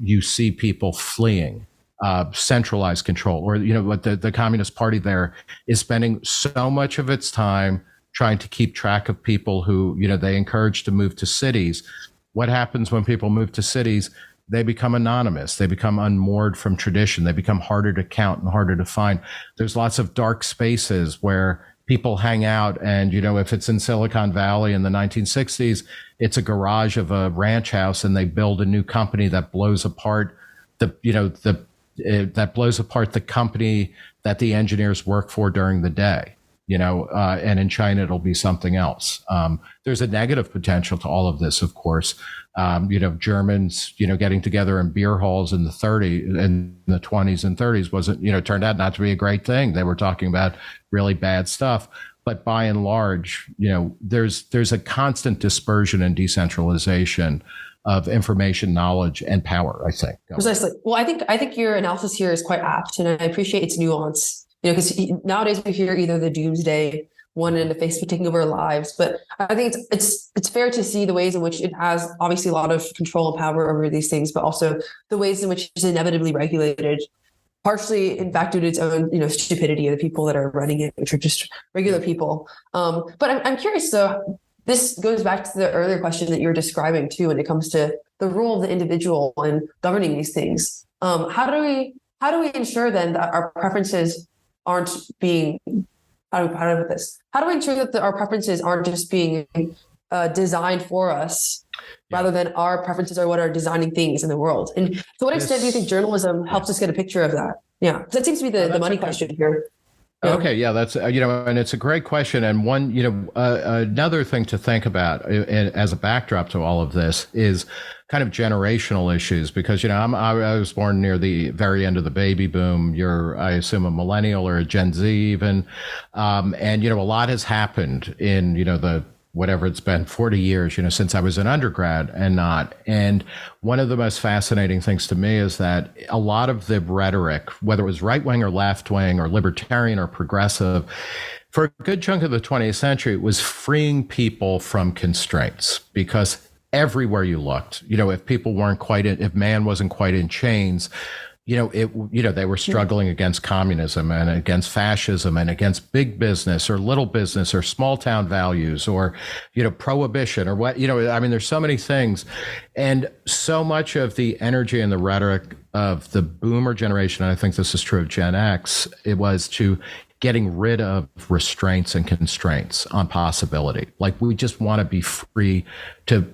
[SPEAKER 2] you see people fleeing centralized control, or what the Communist Party there is spending so much of its time trying to keep track of people who they encourage to move to cities. What happens when people move to cities? They become anonymous. They become unmoored from tradition. They become harder to count and harder to find. There's lots of dark spaces where people hang out, and if it's in Silicon Valley in the 1960s, it's a garage of a ranch house, and they build a new company that blows apart that blows apart the company that the engineers work for during the day, and in China, it'll be something else. There's a negative potential to all of this, of course. Germans, getting together in beer halls in the 20s and 30s wasn't, turned out not to be a great thing. They were talking about really bad stuff. But by and large, there's a constant dispersion and decentralization of information, knowledge, and power, I think.
[SPEAKER 1] Precisely. Well, I think your analysis here is quite apt, and I appreciate its nuance. Because nowadays we hear either the doomsday, one end of Facebook taking over our lives, but I think it's fair to see the ways in which it has obviously a lot of control and power over these things, but also the ways in which it's inevitably regulated, partially in fact due to its own stupidity of the people that are running it, which are just regular people. But I'm curious, though. This goes back to the earlier question that you were describing too, when it comes to the role of the individual in governing these things. How do we ensure then that our preferences aren't being how do we put this? How do we ensure that our preferences aren't just being designed for us, rather than our preferences are what are designing things in the world? And to what extent do you think journalism helps us get a picture of that? Yeah, that seems to be the money question here.
[SPEAKER 2] Okay, yeah, that's and it's a great question, and one another thing to think about as a backdrop to all of this is kind of generational issues, because I was born near the very end of the baby boom. You're, I assume, a millennial or a Gen Z even, and a lot has happened in the whatever it's been, 40 years, since I was an undergrad and one of the most fascinating things to me is that a lot of the rhetoric, whether it was right wing or left wing or libertarian or progressive, for a good chunk of the 20th century, it was freeing people from constraints, because everywhere you looked, if man wasn't quite in chains, they were struggling against communism and against fascism and against big business or little business or small town values or, prohibition or what, there's so many things. And so much of the energy and the rhetoric of the boomer generation, and I think this is true of Gen X, it was to getting rid of restraints and constraints on possibility. Like, we just want to be free to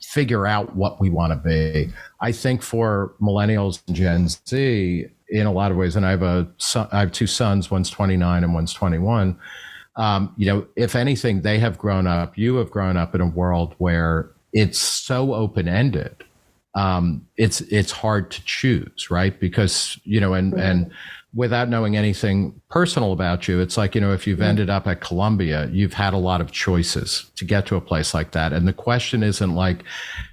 [SPEAKER 2] figure out what we want to be. I think for millennials and Gen Z, in a lot of ways, and I have two sons, one's 29 and one's 21. If anything, you have grown up in a world where it's so open-ended it's hard to choose, right? Because, and without knowing anything personal about you, it's like, if you've ended up at Columbia, you've had a lot of choices to get to a place like that. And the question isn't like,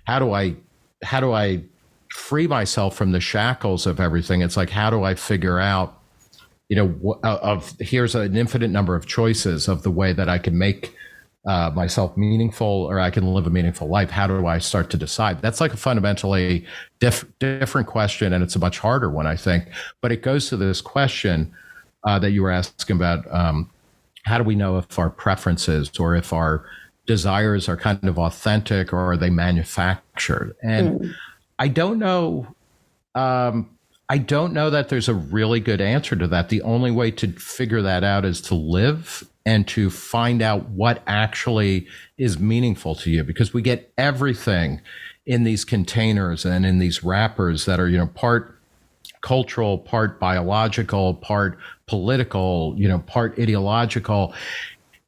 [SPEAKER 2] how do I free myself from the shackles of everything? It's like, how do I figure out, here's an infinite number of choices of the way that I can make myself meaningful, or I can live a meaningful life. How do I start to decide? That's like a fundamentally different question, and it's a much harder one, I think. But it goes to this question that you were asking about, how do we know if our preferences or if our desires are kind of authentic, or are they manufactured? And I don't know. I don't know that there's a really good answer to that. The only way to figure that out is to live and to find out what actually is meaningful to you, because we get everything in these containers and in these wrappers that are, part cultural, part biological, part political, part ideological.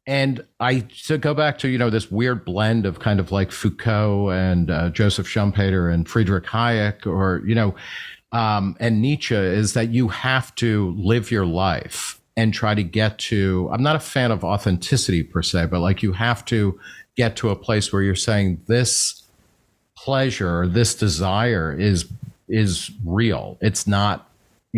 [SPEAKER 2] And to go back to, this weird blend of kind of like Foucault and Joseph Schumpeter and Friedrich Hayek, or, and Nietzsche, is that you have to live your life and try to get to, I'm not a fan of authenticity per se, but like you have to get to a place where you're saying this pleasure or this desire is real. It's not,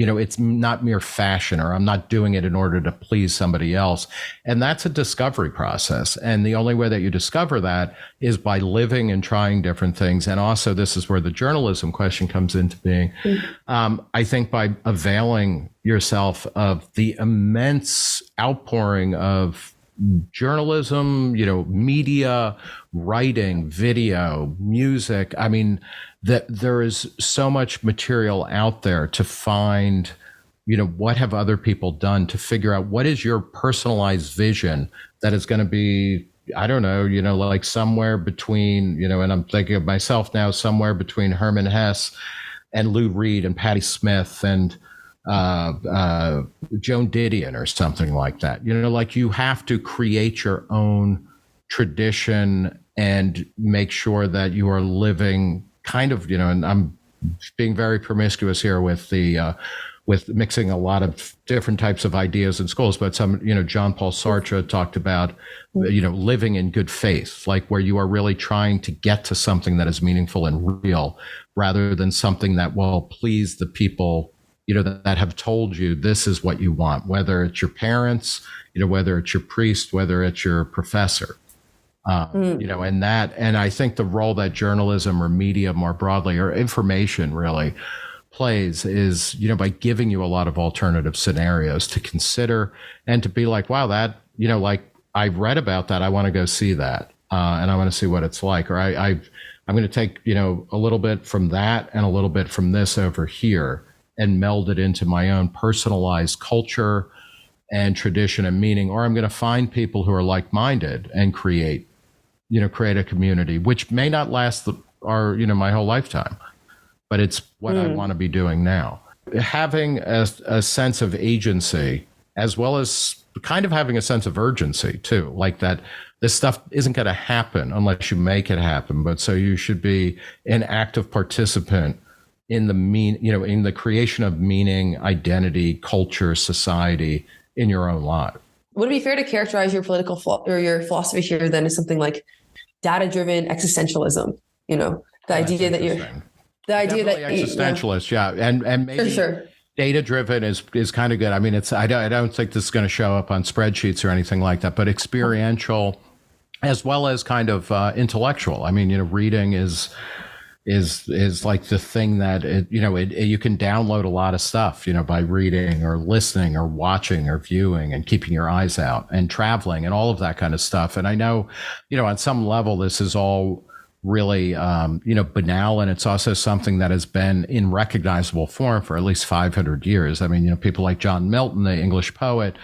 [SPEAKER 2] it's not mere fashion, or I'm not doing it in order to please somebody else. And that's a discovery process. And the only way that you discover that is by living and trying different things. And also, this is where the journalism question comes into being. I think by availing yourself of the immense outpouring of journalism, media, writing, video, music. I mean, that there is so much material out there to find, what have other people done, to figure out what is your personalized vision that is going to be, I don't know, like somewhere between, and I'm thinking of myself now, somewhere between Herman Hesse and Lou Reed and Patti Smith and Joan Didion or something like that. Like you have to create your own tradition and make sure that you are living kind of, and I'm being very promiscuous here with the with mixing a lot of different types of ideas in schools, but some, John Paul Sartre talked about, living in good faith, like where you are really trying to get to something that is meaningful and real, rather than something that will please the people, that have told you this is what you want, whether it's your parents, whether it's your priest, whether it's your professor. And I think the role that journalism or media more broadly, or information really plays, is, by giving you a lot of alternative scenarios to consider and to be like, wow, that, like I've read about that. I want to go see that. And I want to see what it's like. Or I'm going to take, a little bit from that and a little bit from this over here and meld it into my own personalized culture and tradition and meaning. Or I'm going to find people who are like-minded and create a community, which may not last my whole lifetime, but it's what I want to be doing now. Having a sense of agency, as well as kind of having a sense of urgency too, like that this stuff isn't going to happen unless you make it happen. But so you should be an active participant in in the creation of meaning, identity, culture, society in your own life.
[SPEAKER 1] Would it be fair to characterize your political or your philosophy here then as something like data-driven existentialism? The idea that
[SPEAKER 2] existentialist, yeah, and maybe
[SPEAKER 1] sure.
[SPEAKER 2] Data-driven is kind of good. I mean, I don't think this is going to show up on spreadsheets or anything like that, but experiential as well as kind of intellectual. I mean, reading is like the thing that you can download a lot of stuff, by reading or listening or watching or viewing and keeping your eyes out and traveling and all of that kind of stuff. And I know, on some level, this is all really, banal. And it's also something that has been in recognizable form for at least 500 years. I mean, people like John Milton, the English poet,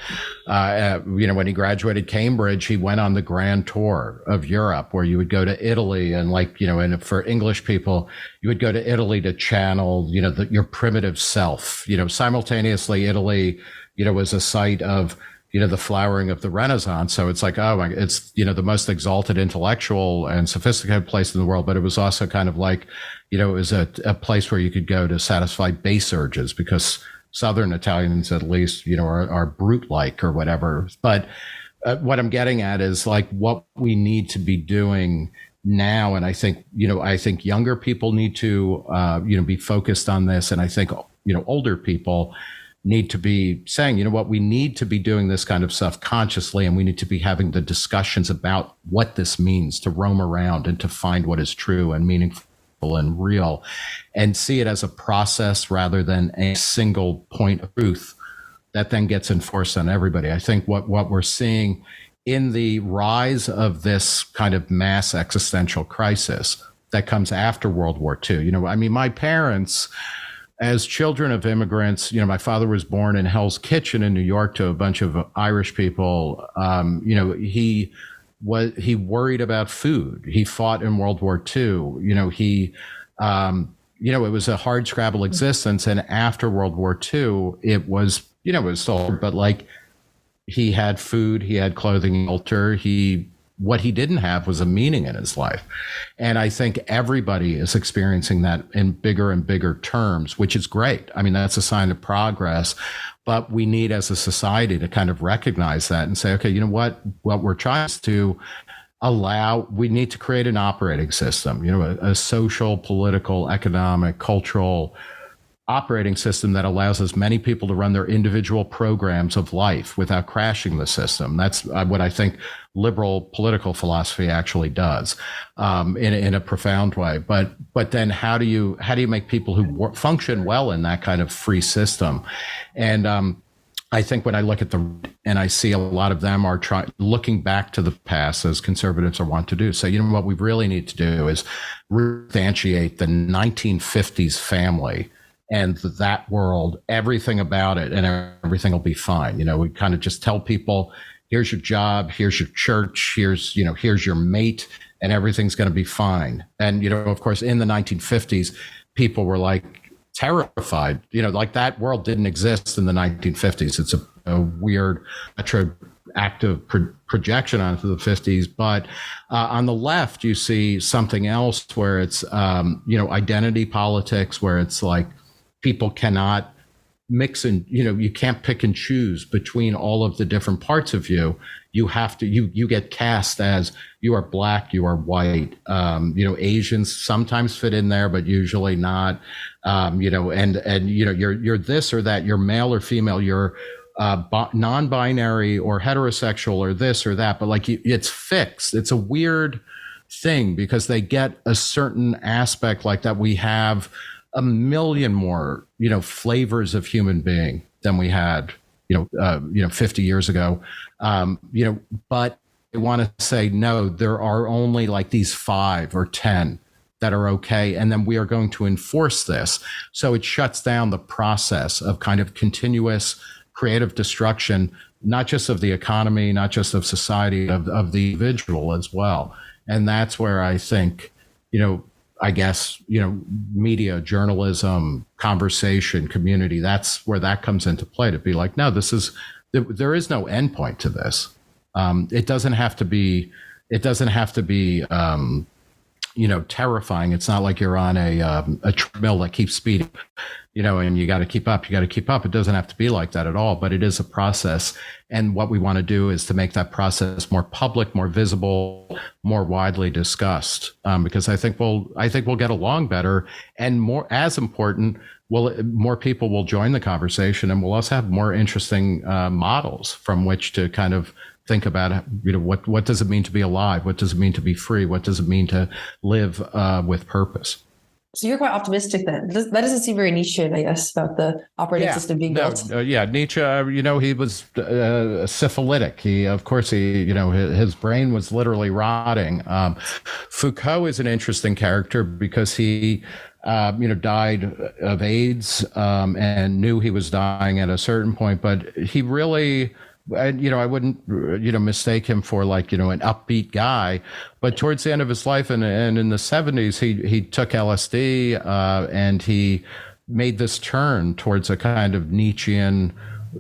[SPEAKER 2] when he graduated Cambridge, he went on the grand tour of Europe, where you would go to Italy and and for English people, you would go to Italy to channel, your primitive self, simultaneously Italy, was a site of the flowering of the Renaissance. So it's like, oh, it's, the most exalted intellectual and sophisticated place in the world. But it was also kind of like, it was a place where you could go to satisfy base urges, because Southern Italians, at least, are brute-like or whatever. But what I'm getting at is like what we need to be doing now. And I think, younger people need to, be focused on this. And I think, older people need to be saying, what, we need to be doing this kind of stuff consciously, and we need to be having the discussions about what this means to roam around and to find what is true and meaningful and real, and see it as a process rather than a single point of truth that then gets enforced on everybody. I think what we're seeing in the rise of this kind of mass existential crisis that comes after World War II, my parents, as children of immigrants, my father was born in Hell's Kitchen in New York to a bunch of Irish people. He worried about food. He fought in World War II. It was a hard scrabble existence. And after World War II, it was still, but like, he had food, he had clothing, shelter. What he didn't have was a meaning in his life. And I think everybody is experiencing that in bigger and bigger terms, which is great. I mean, that's a sign of progress, but we need as a society to kind of recognize that and say, okay, what we're trying to we need to create an operating system, a social, political, economic, cultural operating system that allows as many people to run their individual programs of life without crashing the system. That's what I think liberal political philosophy actually does, in a profound way. But then how do you make people who function well in that kind of free system? And I think when I look at and I see a lot of them are looking back to the past, as conservatives are wont to do. So, what we really need to do is substantiate the 1950s family and that world, everything about it, and everything will be fine. We kind of just tell people, here's your job, here's your church, here's your mate, and everything's going to be fine. And, of course, in the 1950s, people were like terrified, like that world didn't exist in the 1950s. It's a weird retroactive projection onto the 50s. But on the left, you see something else where it's, identity politics, where it's like, people cannot mix and, you can't pick and choose between all of the different parts of you. You have to, you get cast as you are black, you are white, Asians sometimes fit in there, but usually not, and you're this or that, you're male or female, you're non-binary or heterosexual or this or that, but like it's fixed. It's a weird thing because they get a certain aspect like that. We have a million more, flavors of human being than we had, 50 years ago. But they want to say, no, there are only like these 5 or 10 that are okay. And then we are going to enforce this. So it shuts down the process of kind of continuous creative destruction, not just of the economy, not just of society, of the individual as well. And that's where I think, I guess, media, journalism, conversation, community, that's where that comes into play, to be like, no, there is no endpoint to this. It doesn't have to be, terrifying. It's not like you're on a treadmill that keeps speeding, and you got to keep up. It doesn't have to be like that at all, but it is a process. And what we want to do is to make that process more public, more visible, more widely discussed, because I think we'll get along better, and more, as important, more people will join the conversation, and we'll also have more interesting models from which to kind of think about, what does it mean to be alive? What does it mean to be free? What does it mean to live with purpose?
[SPEAKER 1] So you're quite optimistic then. That doesn't seem very Nietzschean, I guess, about the operating system being built.
[SPEAKER 2] Nietzsche, he was syphilitic. His brain was literally rotting. Foucault is an interesting character because he, died of AIDS and knew he was dying at a certain point, but he really... And, I wouldn't, mistake him for like, an upbeat guy, but towards the end of his life and in the 70s, he took LSD and he made this turn towards a kind of Nietzschean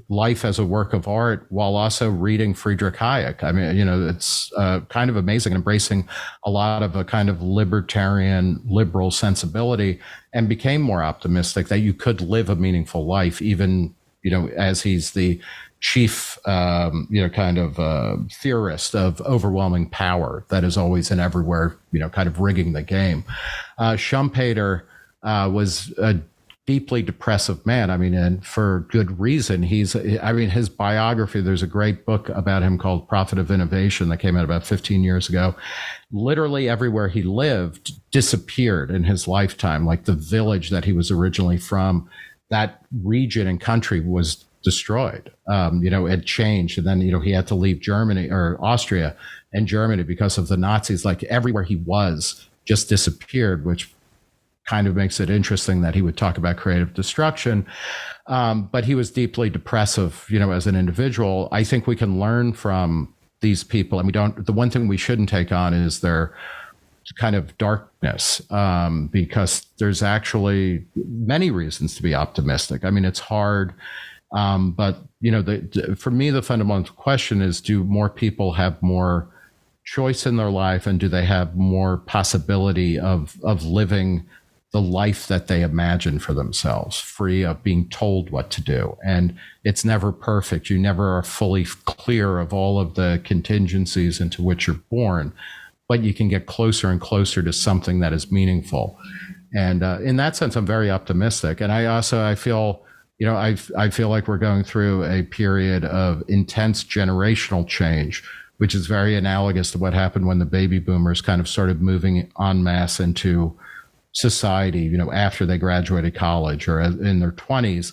[SPEAKER 2] life as a work of art while also reading Friedrich Hayek. I mean, it's kind of amazing, embracing a lot of a kind of libertarian, liberal sensibility, and became more optimistic that you could live a meaningful life, even, as he's the chief, theorist of overwhelming power that is always and everywhere, kind of rigging the game. Schumpeter was a deeply depressive man. I mean, and for good reason. His biography, there's a great book about him called Prophet of Innovation that came out about 15 years ago. Literally everywhere he lived disappeared in his lifetime. Like the village that he was originally from, that region and country was destroyed. It changed. And then, he had to leave Germany or Austria and Germany because of the Nazis. Like everywhere he was just disappeared, which kind of makes it interesting that he would talk about creative destruction. But he was deeply depressive, as an individual. I think we can learn from these people. And the one thing we shouldn't take on is their kind of darkness, because there's actually many reasons to be optimistic. I mean, it's hard. But, for me, the fundamental question is, do more people have more choice in their life, and do they have more possibility of living the life that they imagine for themselves, free of being told what to do? And it's never perfect. You never are fully clear of all of the contingencies into which you're born, but you can get closer and closer to something that is meaningful. And in that sense, I'm very optimistic. And I feel, I feel like we're going through a period of intense generational change, which is very analogous to what happened when the baby boomers kind of started moving en masse into society, after they graduated college or in their 20s,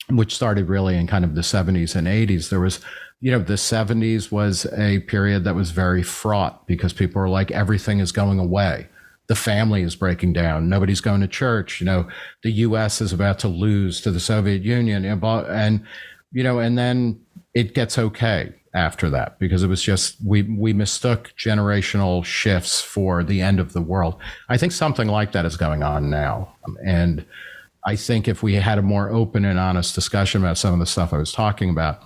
[SPEAKER 2] which started really in kind of the 70s and 80s. There was, the 70s was a period that was very fraught because people were like, everything is going away. The family is breaking down. Nobody's going to church. The U.S. is about to lose to the Soviet Union, and then it gets okay after that, because it was just, we mistook generational shifts for the end of the world. I think something like that is going on now. And I think if we had a more open and honest discussion about some of the stuff I was talking about,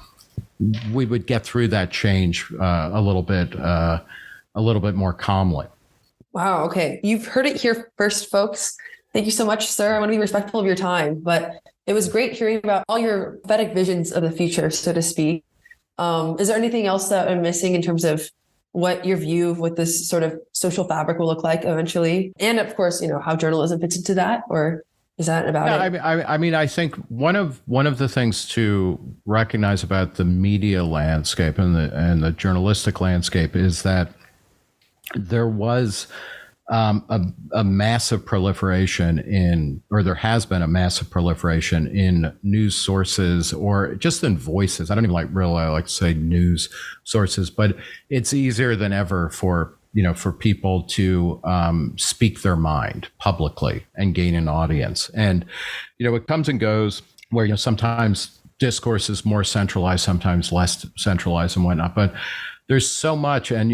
[SPEAKER 2] we would get through that change a little bit more calmly.
[SPEAKER 1] Wow. Okay. You've heard it here first, folks. Thank you so much, sir. I want to be respectful of your time, but it was great hearing about all your prophetic visions of the future, so to speak. Is there anything else that I'm missing in terms of what your view of what this sort of social fabric will look like eventually? And of course, how journalism fits into that, or is that about it?
[SPEAKER 2] I think one of the things to recognize about the media landscape and the journalistic landscape is that there was a massive proliferation there has been a massive proliferation in news sources, or just in voices. I don't even like to say news sources, but it's easier than ever for people to speak their mind publicly and gain an audience. And, it comes and goes where, sometimes discourse is more centralized, sometimes less centralized and whatnot, but there's so much. And,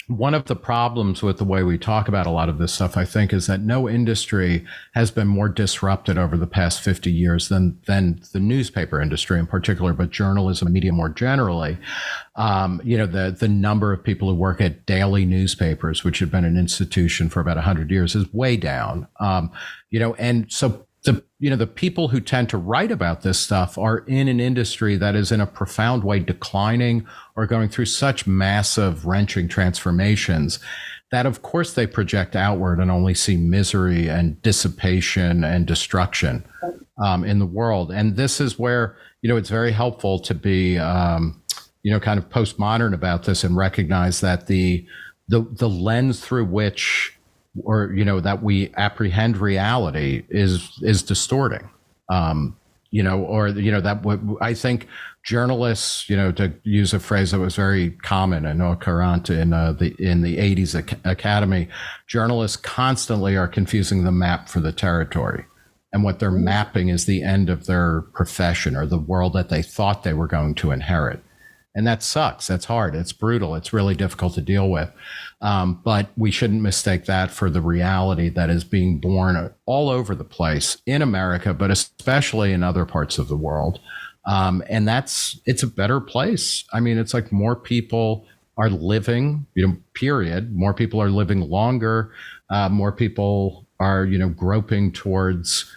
[SPEAKER 2] one of the problems with the way we talk about a lot of this stuff, I think, is that no industry has been more disrupted over the past 50 years than the newspaper industry in particular, but journalism and media more generally. The number of people who work at daily newspapers, which had been an institution for about 100 years, is way down. And so the people who tend to write about this stuff are in an industry that is in a profound way declining or going through such massive wrenching transformations that of course they project outward and only see misery and dissipation and destruction in the world. And this is where, it's very helpful to be, kind of postmodern about this and recognize that the lens through which that we apprehend reality is distorting, I think journalists, to use a phrase that was very common in arent in the 80s academy, journalists constantly are confusing the map for the territory. And what they're mapping is the end of their profession or the world that they thought they were going to inherit. And that sucks. That's hard. It's brutal. It's really difficult to deal with. But we shouldn't mistake that for the reality that is being born all over the place in America, but especially in other parts of the world. And it's a better place. I mean, it's like more people are living, period. More people are living longer. More people are, groping towards,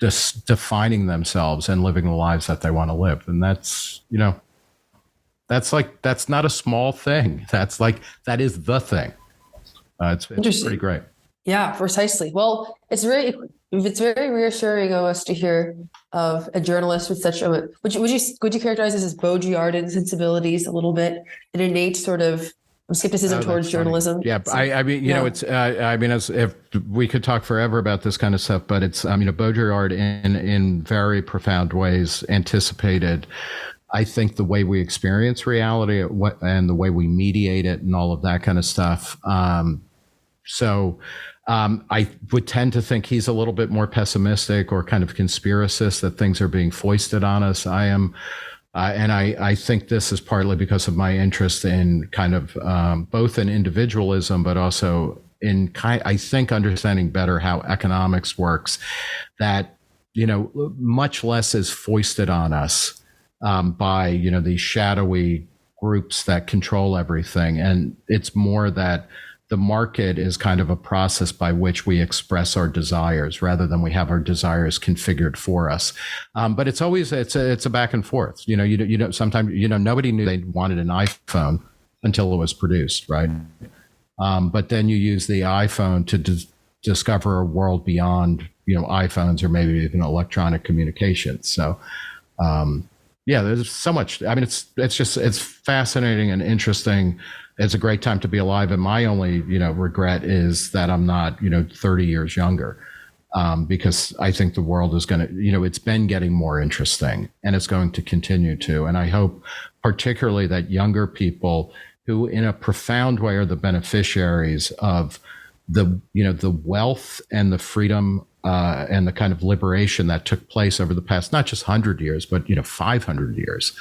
[SPEAKER 2] just defining themselves and living the lives that they want to live. And that's not a small thing. That is the thing. It's pretty great.
[SPEAKER 1] Yeah, precisely. Well, it's very reassuring of us to hear of a journalist with such a would you characterize this as Baudrillardian sensibilities a little bit, an innate sort of skepticism towards journalism?
[SPEAKER 2] Yeah, so, I mean, it's as if we could talk forever about this kind of stuff, but it's Baudrillard in very profound ways anticipated, I think, the way we experience reality and the way we mediate it and all of that kind of stuff. I would tend to think he's a little bit more pessimistic or kind of conspiracist, that things are being foisted on us. I am, and I think this is partly because of my interest in kind of both in individualism, but also in I think understanding better how economics works, that, much less is foisted on us by, these shadowy groups that control everything. And it's more that the market is kind of a process by which we express our desires rather than we have our desires configured for us. But it's always, it's a back and forth. Sometimes, nobody knew they wanted an iPhone until it was produced, right? But then you use the iPhone to discover a world beyond, iPhones or maybe even electronic communications. So, there's so much. I mean, it's fascinating and interesting. It's a great time to be alive. And my only, regret is that I'm not, 30 years younger, because I think the world is going to, it's been getting more interesting and it's going to continue to. And I hope particularly that younger people who in a profound way are the beneficiaries of the wealth and the freedom and the kind of liberation that took place over the past, not just 100 years, but, 500 years,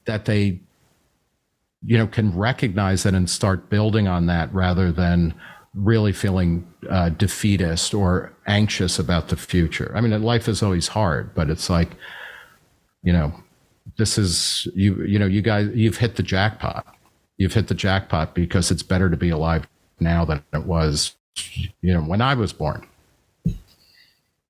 [SPEAKER 2] that they, can recognize that and start building on that rather than really feeling defeatist or anxious about the future. I mean, life is always hard, but it's like, this is, you guys, you've hit the jackpot. You've hit the jackpot because it's better to be alive now than it was, when I was born.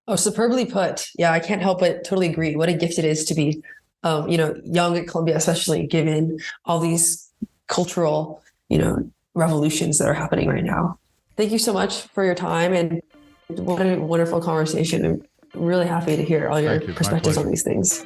[SPEAKER 1] Oh, superbly put. Yeah, I can't help but totally agree. What a gift it is to be, young at Columbia, especially given all these cultural, revolutions that are happening right now. Thank you so much for your time, and what a wonderful conversation. I'm really happy to hear all your perspectives on these things.